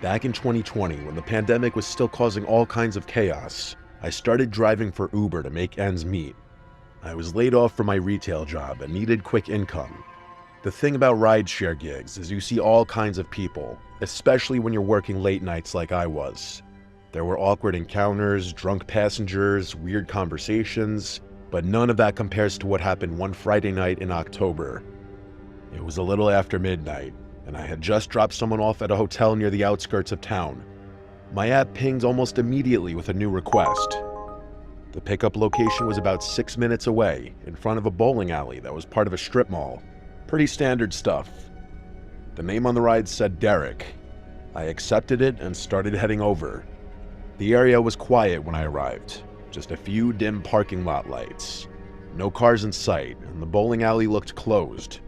Back in 2020, when the pandemic was still causing all kinds of chaos, I started driving for Uber to make ends meet. I was laid off from my retail job and needed quick income. The thing about rideshare gigs is you see all kinds of people, especially when you're working late nights like I was. There were awkward encounters, drunk passengers, weird conversations, but none of that compares to what happened one Friday night in October. It was a little after midnight, and I had just dropped someone off at a hotel near the outskirts of town. My app pinged almost immediately with a new request. The pickup location was about 6 minutes away, in front of a bowling alley that was part of a strip mall. Pretty standard stuff. The name on the ride said Derek. I accepted it and started heading over. The area was quiet when I arrived, just a few dim parking lot lights. No cars in sight, and the bowling alley looked closed.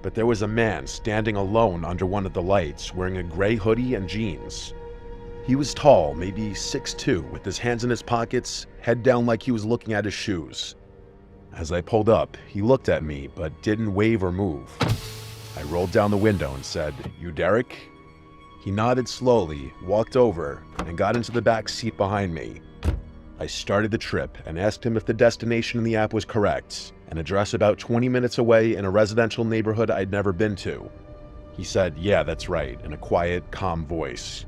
But there was a man standing alone under one of the lights, wearing a gray hoodie and jeans. He was tall, maybe 6'2", with his hands in his pockets, head down like he was looking at his shoes. As I pulled up, he looked at me, but didn't wave or move. I rolled down the window and said, "You Derek?" He nodded slowly, walked over, and got into the back seat behind me. I started the trip and asked him if the destination in the app was correct, an address about 20 minutes away in a residential neighborhood I'd never been to. He said, "Yeah, that's right," in a quiet, calm voice.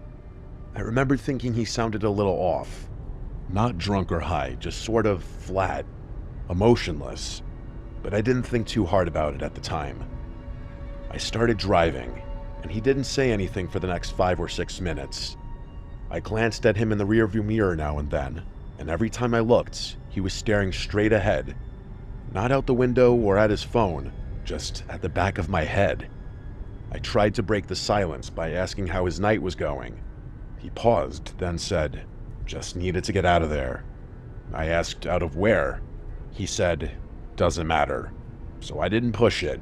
I remembered thinking he sounded a little off. Not drunk or high, just sort of flat, emotionless. But I didn't think too hard about it at the time. I started driving, and he didn't say anything for the next 5 or 6 minutes. I glanced at him in the rearview mirror now and then, and every time I looked, he was staring straight ahead. Not out the window or at his phone, just at the back of my head. I tried to break the silence by asking how his night was going. He paused, then said, "Just needed to get out of there." I asked, "Out of where?" He said, "Doesn't matter." So I didn't push it.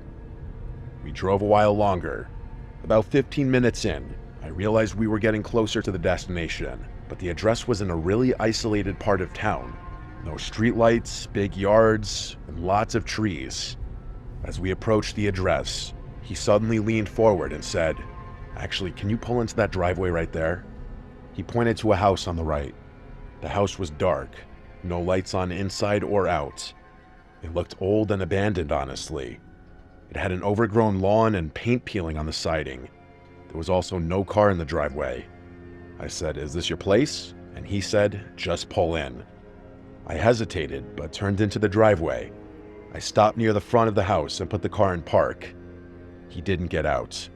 We drove a while longer. About 15 minutes in, I realized we were getting closer to the destination, but the address was in a really isolated part of town. No streetlights, big yards, and lots of trees. As we approached the address, he suddenly leaned forward and said, "Actually, can you pull into that driveway right there?" He pointed to a house on the right. The house was dark, no lights on inside or out. It looked old and abandoned, honestly. It had an overgrown lawn and paint peeling on the siding. There was also no car in the driveway. I said, "Is this your place?" And he said, "Just pull in." I hesitated, but turned into the driveway. I stopped near the front of the house and put the car in park. He didn't get out.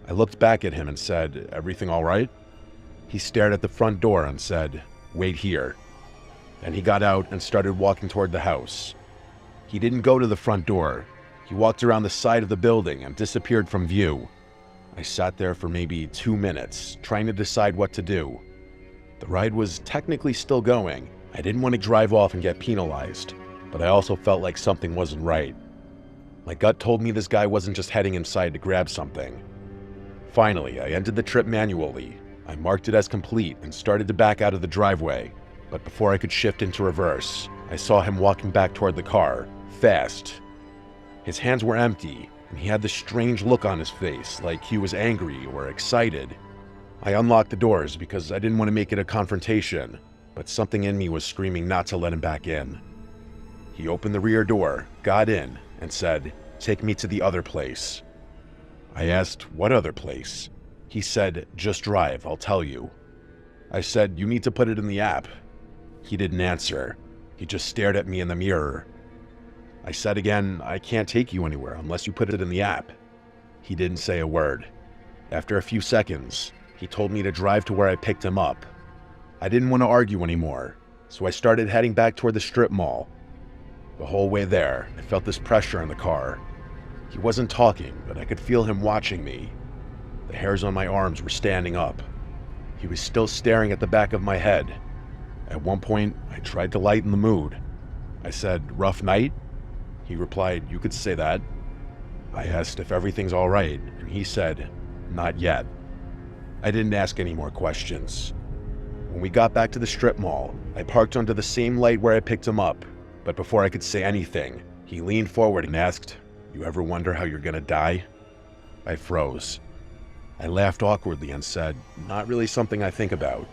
I looked back at him and said, "Everything all right?" He stared at the front door and said, "Wait here." Then he got out and started walking toward the house. He didn't go to the front door. He walked around the side of the building and disappeared from view. I sat there for maybe 2 minutes, trying to decide what to do. The ride was technically still going. I didn't want to drive off and get penalized, but I also felt like something wasn't right. My gut told me this guy wasn't just heading inside to grab something. Finally, I ended the trip manually. I marked it as complete and started to back out of the driveway, but before I could shift into reverse, I saw him walking back toward the car, fast. His hands were empty, and he had this strange look on his face, like he was angry or excited. I unlocked the doors because I didn't want to make it a confrontation, but something in me was screaming not to let him back in. He opened the rear door, got in, and said, "Take me to the other place." I asked, "What other place?" He said, "Just drive, I'll tell you." I said, "You need to put it in the app." He didn't answer. He just stared at me in the mirror. I said again, "I can't take you anywhere unless you put it in the app." He didn't say a word. After a few seconds, he told me to drive to where I picked him up. I didn't want to argue anymore, so I started heading back toward the strip mall. The whole way there, I felt this pressure in the car. He wasn't talking, but I could feel him watching me. The hairs on my arms were standing up. He was still staring at the back of my head. At one point, I tried to lighten the mood. I said, "Rough night?" He replied, "You could say that." I asked if everything's all right, and he said, "Not yet." I didn't ask any more questions. When we got back to the strip mall, I parked under the same light where I picked him up, but before I could say anything, he leaned forward and asked, "You ever wonder how you're gonna die?" I froze. I laughed awkwardly and said, "Not really something I think about."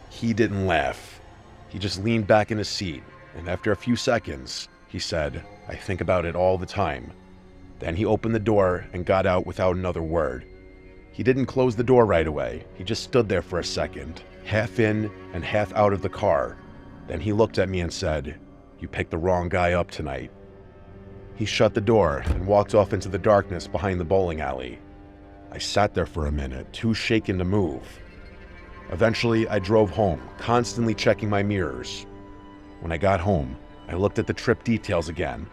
He didn't laugh. He just leaned back in his seat, and after a few seconds, he said, "I think about it all the time." Then he opened the door and got out without another word. He didn't close the door right away. He just stood there for a second, half in and half out of the car. Then he looked at me and said, "You picked the wrong guy up tonight." He shut the door and walked off into the darkness behind the bowling alley. I sat there for a minute, too shaken to move. Eventually, I drove home, constantly checking my mirrors. When I got home, I looked at the trip details again.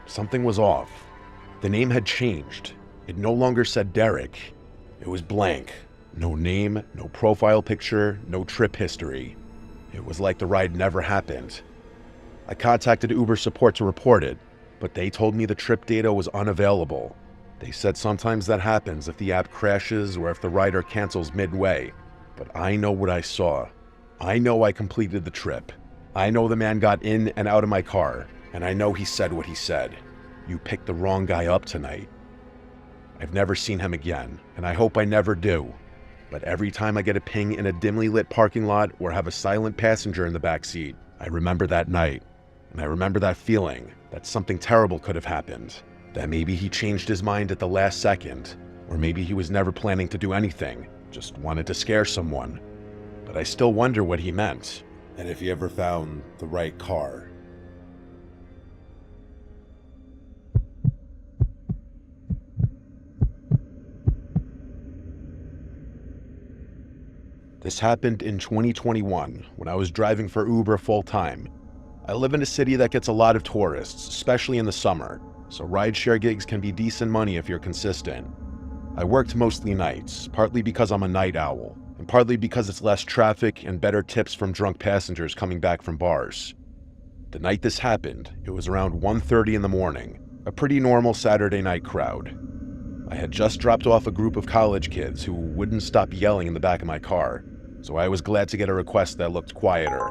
Something was off. The name had changed. It no longer said Derek. It was blank. No name, no profile picture, no trip history. It was like the ride never happened. I contacted Uber support to report it, but they told me the trip data was unavailable. They said sometimes that happens if the app crashes or if the rider cancels midway. But I know what I saw. I know I completed the trip. I know the man got in and out of my car, and I know he said what he said. "You picked the wrong guy up tonight." I've never seen him again, and I hope I never do. But every time I get a ping in a dimly lit parking lot or have a silent passenger in the back seat, I remember that night. And I remember that feeling that something terrible could have happened. That maybe he changed his mind at the last second, or maybe he was never planning to do anything, just wanted to scare someone. But I still wonder what he meant, and if he ever found the right car. This happened in 2021 when I was driving for Uber full-time. I live in a city that gets a lot of tourists, especially in the summer, so rideshare gigs can be decent money if you're consistent. I worked mostly nights, partly because I'm a night owl, and partly because it's less traffic and better tips from drunk passengers coming back from bars. The night this happened, it was around 1:30 in the morning, a pretty normal Saturday night crowd. I had just dropped off a group of college kids who wouldn't stop yelling in the back of my car, so I was glad to get a request that looked quieter.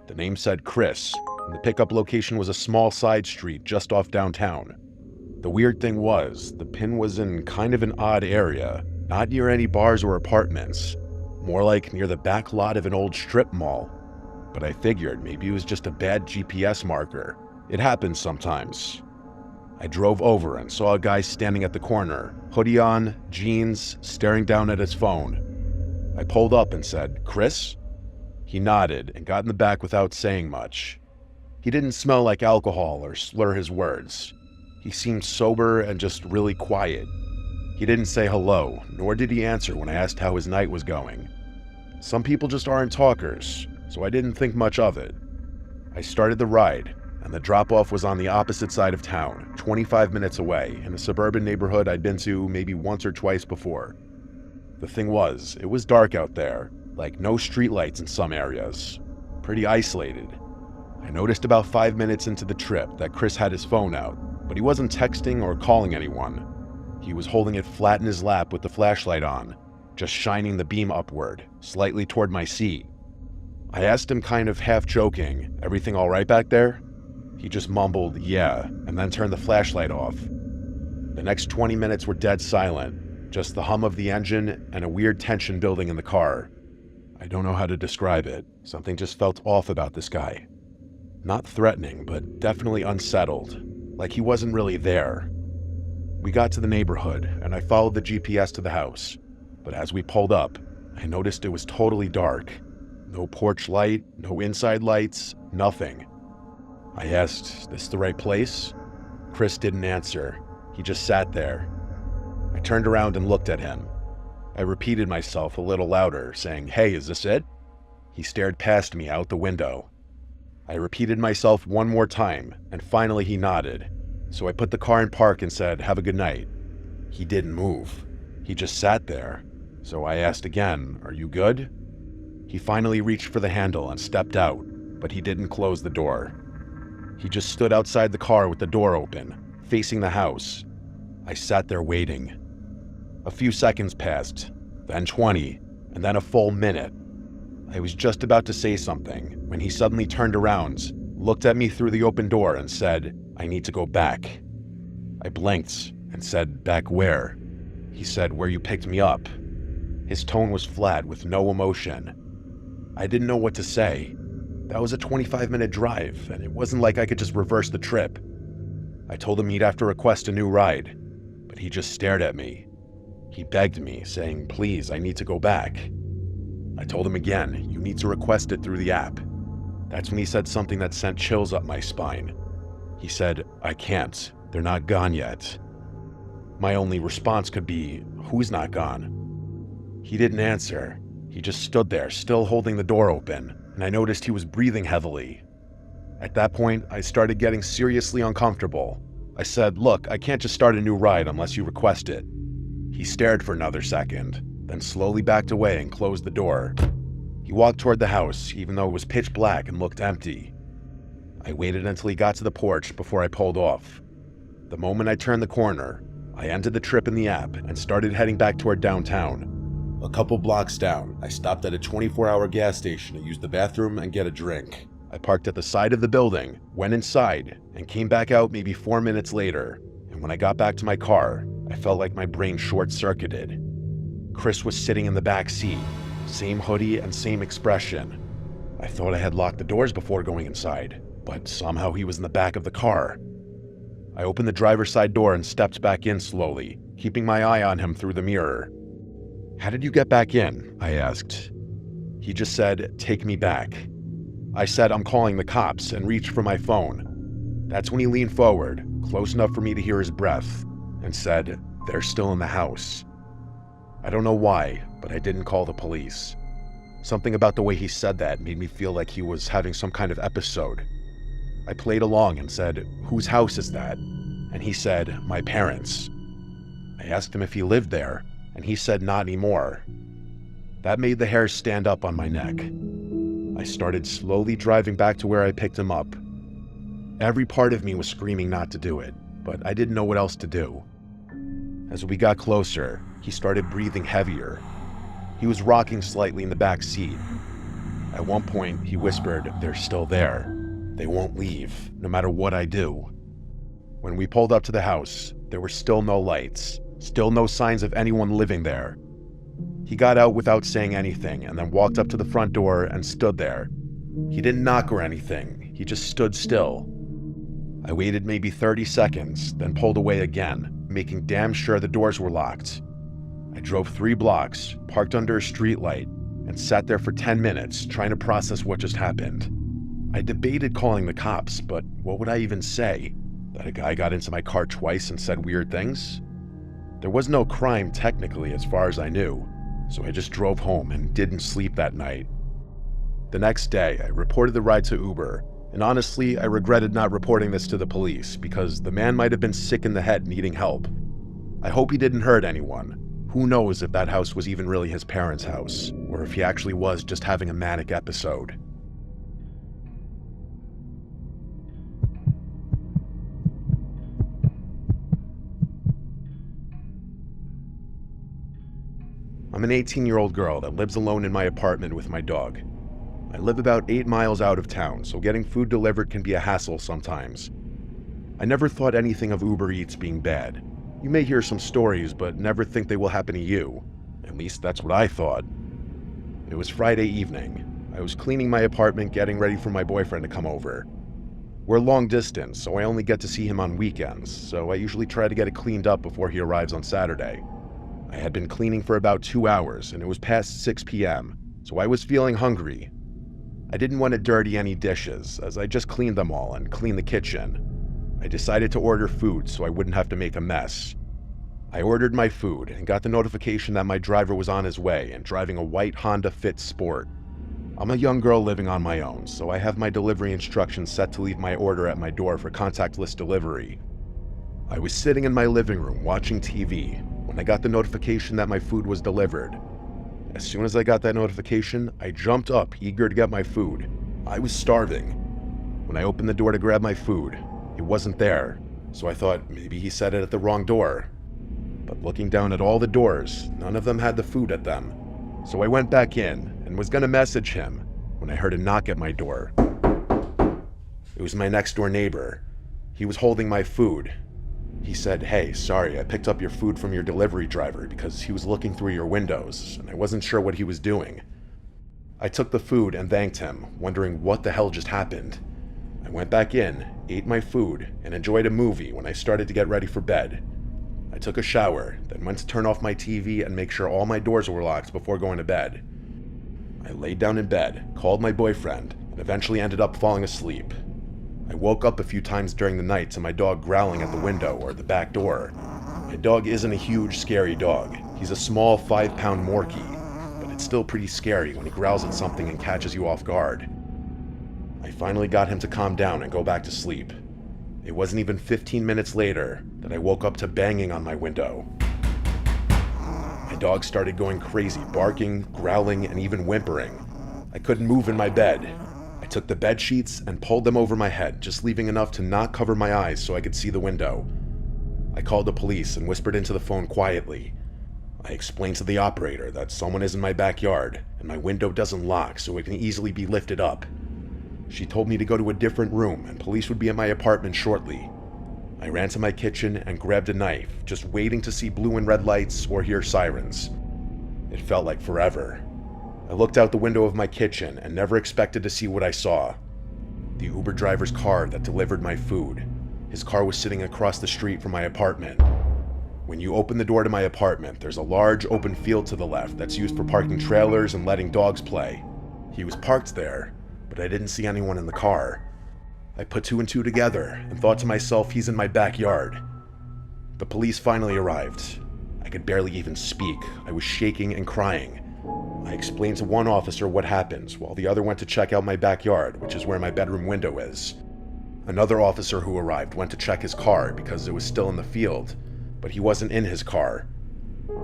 The name said Chris, and the pickup location was a small side street just off downtown. The weird thing was, the pin was in kind of an odd area, not near any bars or apartments, more like near the back lot of an old strip mall. But I figured maybe it was just a bad GPS marker. It happens sometimes. I drove over and saw a guy standing at the corner, hoodie on, jeans, staring down at his phone. I pulled up and said, "Chris?" He nodded and got in the back without saying much. He didn't smell like alcohol or slur his words. He seemed sober and just really quiet. He didn't say hello, nor did he answer when I asked how his night was going. Some people just aren't talkers, so I didn't think much of it. I started the ride, and the drop-off was on the opposite side of town, 25 minutes away, in a suburban neighborhood I'd been to maybe once or twice before. The thing was, it was dark out there, like no streetlights in some areas. Pretty isolated. I noticed about 5 minutes into the trip that Chris had his phone out, but he wasn't texting or calling anyone. He was holding it flat in his lap with the flashlight on, just shining the beam upward, slightly toward my seat. I asked him kind of half joking, "Everything all right back there?" He just mumbled, "Yeah," and then turned the flashlight off. The next 20 minutes were dead silent, just the hum of the engine and a weird tension building in the car. I don't know how to describe it. Something just felt off about this guy. Not threatening, but definitely unsettled, like he wasn't really there. We got to the neighborhood, and I followed the GPS to the house. But as we pulled up, I noticed it was totally dark. No porch light, no inside lights, nothing. I asked, "Is this the right place?" Chris didn't answer. He just sat there. I turned around and looked at him. I repeated myself a little louder, saying, "Hey, is this it?" He stared past me out the window. I repeated myself one more time, and finally he nodded. So I put the car in park and said, "Have a good night." He didn't move. He just sat there. So I asked again, "Are you good?" He finally reached for the handle and stepped out, but he didn't close the door. He just stood outside the car with the door open, facing the house. I sat there waiting. A few seconds passed, then 20, and then a full minute. I was just about to say something when he suddenly turned around, looked at me through the open door and said, "I need to go back." I blinked and said, "Back where?" He said, "Where you picked me up." His tone was flat with no emotion. I didn't know what to say. That was a 25-minute drive, and it wasn't like I could just reverse the trip. I told him he'd have to request a new ride, but he just stared at me. He begged me, saying, "Please, I need to go back." I told him again, "You need to request it through the app." That's when he said something that sent chills up my spine. He said, "I can't. They're not gone yet." My only response could be, "Who's not gone?" He didn't answer. He just stood there, still holding the door open, and I noticed he was breathing heavily. At that point, I started getting seriously uncomfortable. I said, "Look, I can't just start a new ride unless you request it." He stared for another second, then slowly backed away and closed the door. He walked toward the house, even though it was pitch black and looked empty. I waited until he got to the porch before I pulled off. The moment I turned the corner, I ended the trip in the app and started heading back toward downtown. A couple blocks down, I stopped at a 24-hour gas station to use the bathroom and get a drink. I parked at the side of the building, went inside, and came back out maybe 4 minutes later. And when I got back to my car, I felt like my brain short-circuited. Chris was sitting in the back seat, same hoodie and same expression. I thought I had locked the doors before going inside, but somehow he was in the back of the car. I opened the driver's side door and stepped back in slowly, keeping my eye on him through the mirror. "How did you get back in?" I asked. He just said, "Take me back." I said, "I'm calling the cops," and reached for my phone. That's when he leaned forward, close enough for me to hear his breath, and said, "They're still in the house." I don't know why, but I didn't call the police. Something about the way he said that made me feel like he was having some kind of episode. I played along and said, "Whose house is that?" And he said, "My parents." I asked him if he lived there, and he said not anymore. That made the hairs stand up on my neck. I started slowly driving back to where I picked him up. Every part of me was screaming not to do it, but I didn't know what else to do. As we got closer, he started breathing heavier. He was rocking slightly in the back seat. At one point, he whispered, "They're still there. They won't leave, no matter what I do." When we pulled up to the house, there were still no lights, still no signs of anyone living there. He got out without saying anything and then walked up to the front door and stood there. He didn't knock or anything, he just stood still. I waited maybe 30 seconds, then pulled away again, making damn sure the doors were locked. I drove 3 blocks, parked under a streetlight, and sat there for 10 minutes trying to process what just happened. I debated calling the cops, but what would I even say? That a guy got into my car twice and said weird things? There was no crime technically as far as I knew, so I just drove home and didn't sleep that night. The next day, I reported the ride to Uber, and honestly, I regretted not reporting this to the police because the man might have been sick in the head needing help. I hope he didn't hurt anyone. Who knows if that house was even really his parents' house, or if he actually was just having a manic episode. I'm an 18-year-old girl that lives alone in my apartment with my dog. I live about 8 miles out of town, so getting food delivered can be a hassle sometimes. I never thought anything of Uber Eats being bad. You may hear some stories, but never think they will happen to you. At least that's what I thought. It was Friday evening. I was cleaning my apartment, getting ready for my boyfriend to come over. We're long distance, so I only get to see him on weekends, so I usually try to get it cleaned up before he arrives on Saturday. I had been cleaning for about 2 hours, and it was past 6 p.m., so I was feeling hungry. I didn't want to dirty any dishes, as I just cleaned them all and cleaned the kitchen. I decided to order food so I wouldn't have to make a mess. I ordered my food and got the notification that my driver was on his way and driving a white Honda Fit Sport. I'm a young girl living on my own, so I have my delivery instructions set to leave my order at my door for contactless delivery. I was sitting in my living room watching TV when I got the notification that my food was delivered. As soon as I got that notification, I jumped up, eager to get my food. I was starving. When I opened the door to grab my food, it wasn't there, so I thought maybe he set it at the wrong door. But looking down at all the doors, none of them had the food at them. So I went back in and was gonna message him when I heard a knock at my door. It was my next door neighbor. He was holding my food. He said, "Hey, sorry, I picked up your food from your delivery driver because he was looking through your windows, and I wasn't sure what he was doing." I took the food and thanked him, wondering what the hell just happened. I went back in, ate my food, and enjoyed a movie when I started to get ready for bed. I took a shower, then went to turn off my TV and make sure all my doors were locked before going to bed. I laid down in bed, called my boyfriend, and eventually ended up falling asleep. I woke up a few times during the night to my dog growling at the window or the back door. My dog isn't a huge, scary dog. He's a small 5-pound Morkie, but it's still pretty scary when he growls at something and catches you off guard. I finally got him to calm down and go back to sleep. It wasn't even 15 minutes later that I woke up to banging on my window. My dog started going crazy, barking, growling, and even whimpering. I couldn't move in my bed. I took the bed sheets and pulled them over my head, just leaving enough to not cover my eyes so I could see the window. I called the police and whispered into the phone quietly. I explained to the operator that someone is in my backyard and my window doesn't lock so it can easily be lifted up. She told me to go to a different room and police would be at my apartment shortly. I ran to my kitchen and grabbed a knife, just waiting to see blue and red lights or hear sirens. It felt like forever. I looked out the window of my kitchen and never expected to see what I saw. The Uber driver's car that delivered my food. His car was sitting across the street from my apartment. When you open the door to my apartment, there's a large open field to the left that's used for parking trailers and letting dogs play. He was parked there, but I didn't see anyone in the car. I put two and two together and thought to myself, he's in my backyard. The police finally arrived. I could barely even speak. I was shaking and crying. I explained to one officer what happened, while the other went to check out my backyard, which is where my bedroom window is. Another officer who arrived went to check his car because it was still in the field, but he wasn't in his car.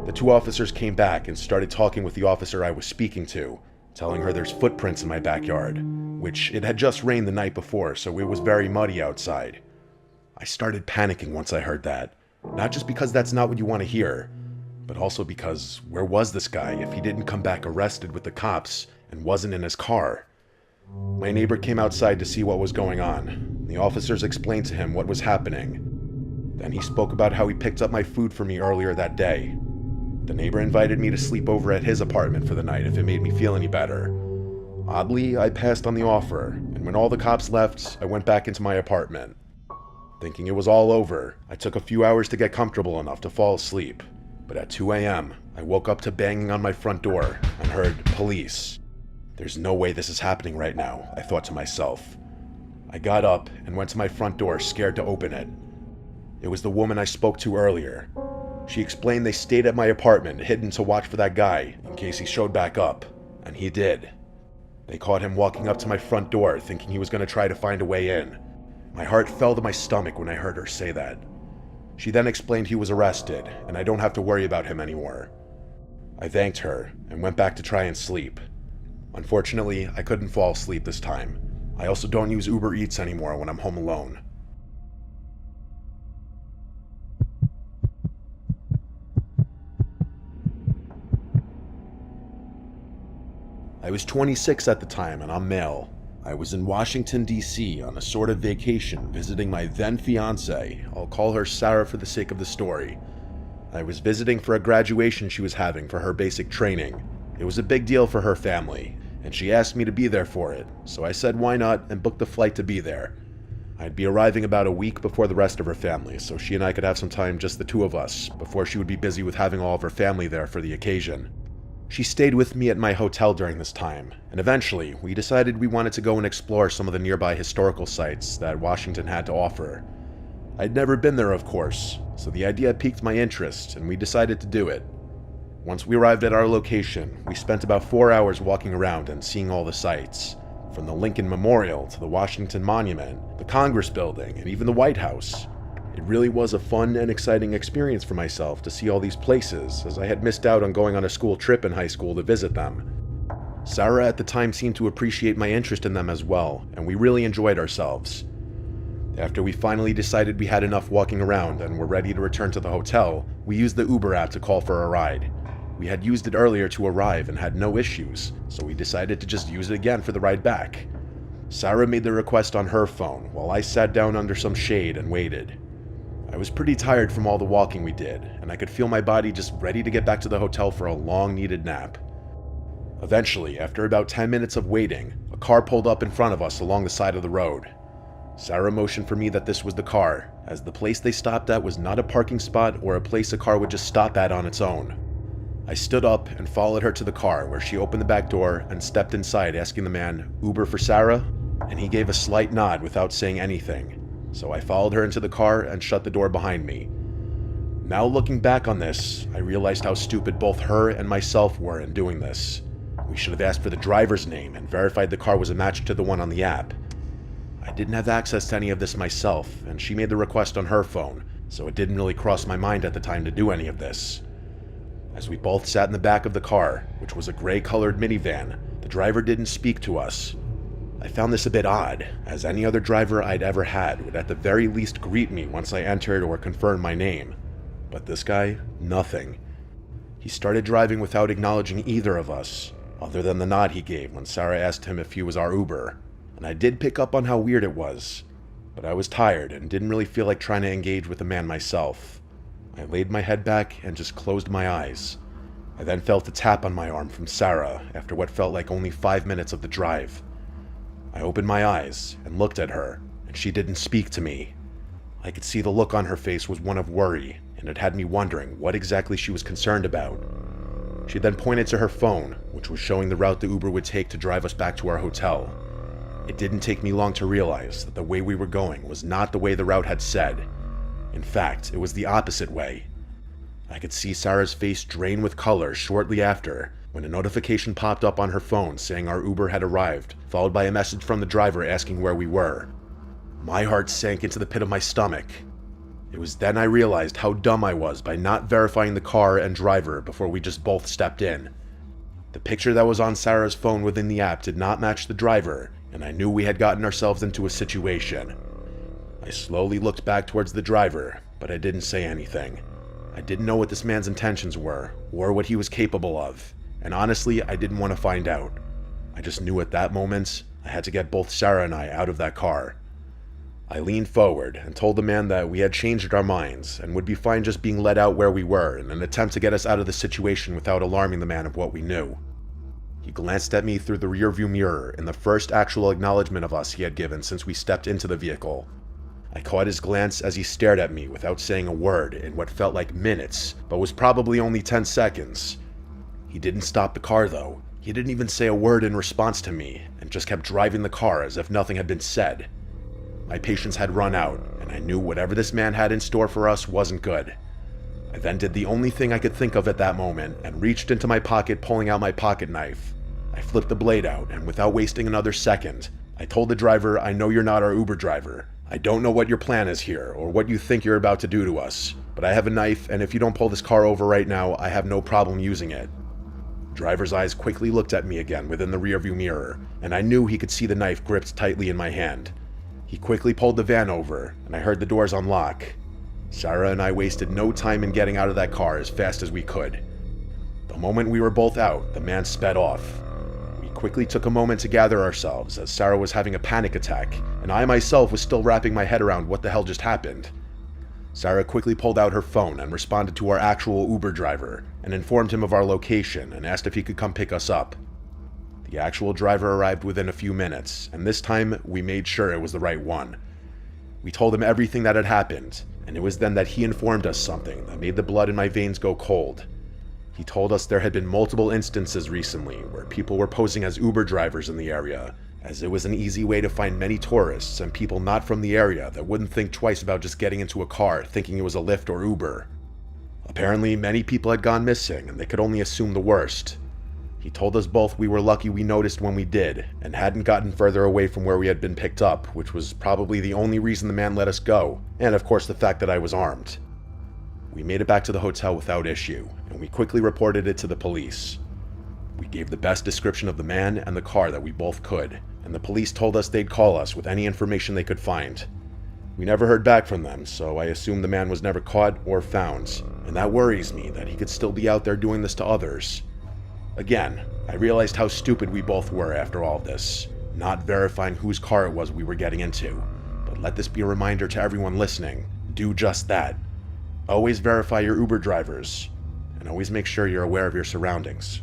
The two officers came back and started talking with the officer I was speaking to, telling her there's footprints in my backyard, which it had just rained the night before, so it was very muddy outside. I started panicking once I heard that, not just because that's not what you want to hear, but also because where was this guy if he didn't come back arrested with the cops and wasn't in his car? My neighbor came outside to see what was going on. The officers explained to him what was happening. Then he spoke about how he picked up my food for me earlier that day. The neighbor invited me to sleep over at his apartment for the night if it made me feel any better. Oddly, I passed on the offer, and when all the cops left, I went back into my apartment. Thinking it was all over, I took a few hours to get comfortable enough to fall asleep. But at 2 a.m., I woke up to banging on my front door and heard police. There's no way this is happening right now, I thought to myself. I got up and went to my front door, scared to open it. It was the woman I spoke to earlier. She explained they stayed at my apartment, hidden to watch for that guy in case he showed back up, and he did. They caught him walking up to my front door, thinking he was going to try to find a way in. My heart fell to my stomach when I heard her say that. She then explained he was arrested, and I don't have to worry about him anymore. I thanked her and went back to try and sleep. Unfortunately, I couldn't fall asleep this time. I also don't use Uber Eats anymore when I'm home alone. I was 26 at the time and I'm male. I was in Washington, D.C. on a sort of vacation visiting my then fiancée. I'll call her Sarah for the sake of the story. I was visiting for a graduation she was having for her basic training. It was a big deal for her family, and she asked me to be there for it, so I said why not and booked the flight to be there. I'd be arriving about a week before the rest of her family, so she and I could have some time, just the two of us, before she would be busy with having all of her family there for the occasion. She stayed with me at my hotel during this time, and eventually we decided we wanted to go and explore some of the nearby historical sites that Washington had to offer. I'd never been there, of course, so the idea piqued my interest and we decided to do it. Once we arrived at our location, we spent about 4 hours walking around and seeing all the sights, from the Lincoln Memorial to the Washington Monument, the Congress Building, and even the White House. It really was a fun and exciting experience for myself to see all these places, as I had missed out on going on a school trip in high school to visit them. Sarah at the time seemed to appreciate my interest in them as well, and we really enjoyed ourselves. After we finally decided we had enough walking around and were ready to return to the hotel, we used the Uber app to call for a ride. We had used it earlier to arrive and had no issues, so we decided to just use it again for the ride back. Sarah made the request on her phone, while I sat down under some shade and waited. I was pretty tired from all the walking we did, and I could feel my body just ready to get back to the hotel for a long-needed nap. Eventually, after about 10 minutes of waiting, a car pulled up in front of us along the side of the road. Sarah motioned for me that this was the car, as the place they stopped at was not a parking spot or a place a car would just stop at on its own. I stood up and followed her to the car, where she opened the back door and stepped inside, asking the man, "Uber for Sarah?" And he gave a slight nod without saying anything. So I followed her into the car and shut the door behind me. Now looking back on this, I realized how stupid both her and myself were in doing this. We should have asked for the driver's name and verified the car was a match to the one on the app. I didn't have access to any of this myself, and she made the request on her phone, so it didn't really cross my mind at the time to do any of this. As we both sat in the back of the car, which was a gray-colored minivan, the driver didn't speak to us. I found this a bit odd, as any other driver I'd ever had would at the very least greet me once I entered or confirmed my name. But this guy, nothing. He started driving without acknowledging either of us, other than the nod he gave when Sarah asked him if he was our Uber. And I did pick up on how weird it was, but I was tired and didn't really feel like trying to engage with the man myself. I laid my head back and just closed my eyes. I then felt a tap on my arm from Sarah after what felt like only 5 minutes of the drive. I opened my eyes and looked at her, and she didn't speak to me. I could see the look on her face was one of worry, and it had me wondering what exactly she was concerned about. She then pointed to her phone, which was showing the route the Uber would take to drive us back to our hotel. It didn't take me long to realize that the way we were going was not the way the route had said. In fact, it was the opposite way. I could see Sarah's face drain with color shortly after, when a notification popped up on her phone saying our Uber had arrived, followed by a message from the driver asking where we were. My heart sank into the pit of my stomach. It was then I realized how dumb I was by not verifying the car and driver before we just both stepped in. The picture that was on Sarah's phone within the app did not match the driver, and I knew we had gotten ourselves into a situation. I slowly looked back towards the driver, but I didn't say anything. I didn't know what this man's intentions were, or what he was capable of, and honestly, I didn't want to find out. I just knew at that moment, I had to get both Sarah and I out of that car. I leaned forward and told the man that we had changed our minds and would be fine just being let out where we were in an attempt to get us out of the situation without alarming the man of what we knew. He glanced at me through the rearview mirror in the first actual acknowledgement of us he had given since we stepped into the vehicle. I caught his glance as he stared at me without saying a word in what felt like minutes, but was probably only 10 seconds. He didn't stop the car though. He didn't even say a word in response to me, and just kept driving the car as if nothing had been said. My patience had run out, and I knew whatever this man had in store for us wasn't good. I then did the only thing I could think of at that moment, and reached into my pocket, pulling out my pocket knife. I flipped the blade out, and without wasting another second, I told the driver, "I know you're not our Uber driver. I don't know what your plan is here, or what you think you're about to do to us, but I have a knife, and if you don't pull this car over right now, I have no problem using it." Driver's eyes quickly looked at me again within the rearview mirror, and I knew he could see the knife gripped tightly in my hand. He quickly pulled the van over, and I heard the doors unlock. Sarah and I wasted no time in getting out of that car as fast as we could. The moment we were both out, the man sped off. We quickly took a moment to gather ourselves, as Sarah was having a panic attack, and I myself was still wrapping my head around what the hell just happened. Sarah quickly pulled out her phone and responded to our actual Uber driver, and informed him of our location and asked if he could come pick us up. The actual driver arrived within a few minutes, and this time we made sure it was the right one. We told him everything that had happened, and it was then that he informed us something that made the blood in my veins go cold. He told us there had been multiple instances recently where people were posing as Uber drivers in the area, as it was an easy way to find many tourists and people not from the area that wouldn't think twice about just getting into a car thinking it was a Lyft or Uber. Apparently, many people had gone missing, and they could only assume the worst. He told us both we were lucky we noticed when we did, and hadn't gotten further away from where we had been picked up, which was probably the only reason the man let us go, and of course the fact that I was armed. We made it back to the hotel without issue, and we quickly reported it to the police. We gave the best description of the man and the car that we both could, and the police told us they'd call us with any information they could find. We never heard back from them, so I assume the man was never caught or found, and that worries me that he could still be out there doing this to others. Again, I realized how stupid we both were after all this, not verifying whose car it was we were getting into. But let this be a reminder to everyone listening, do just that. Always verify your Uber drivers, and always make sure you're aware of your surroundings.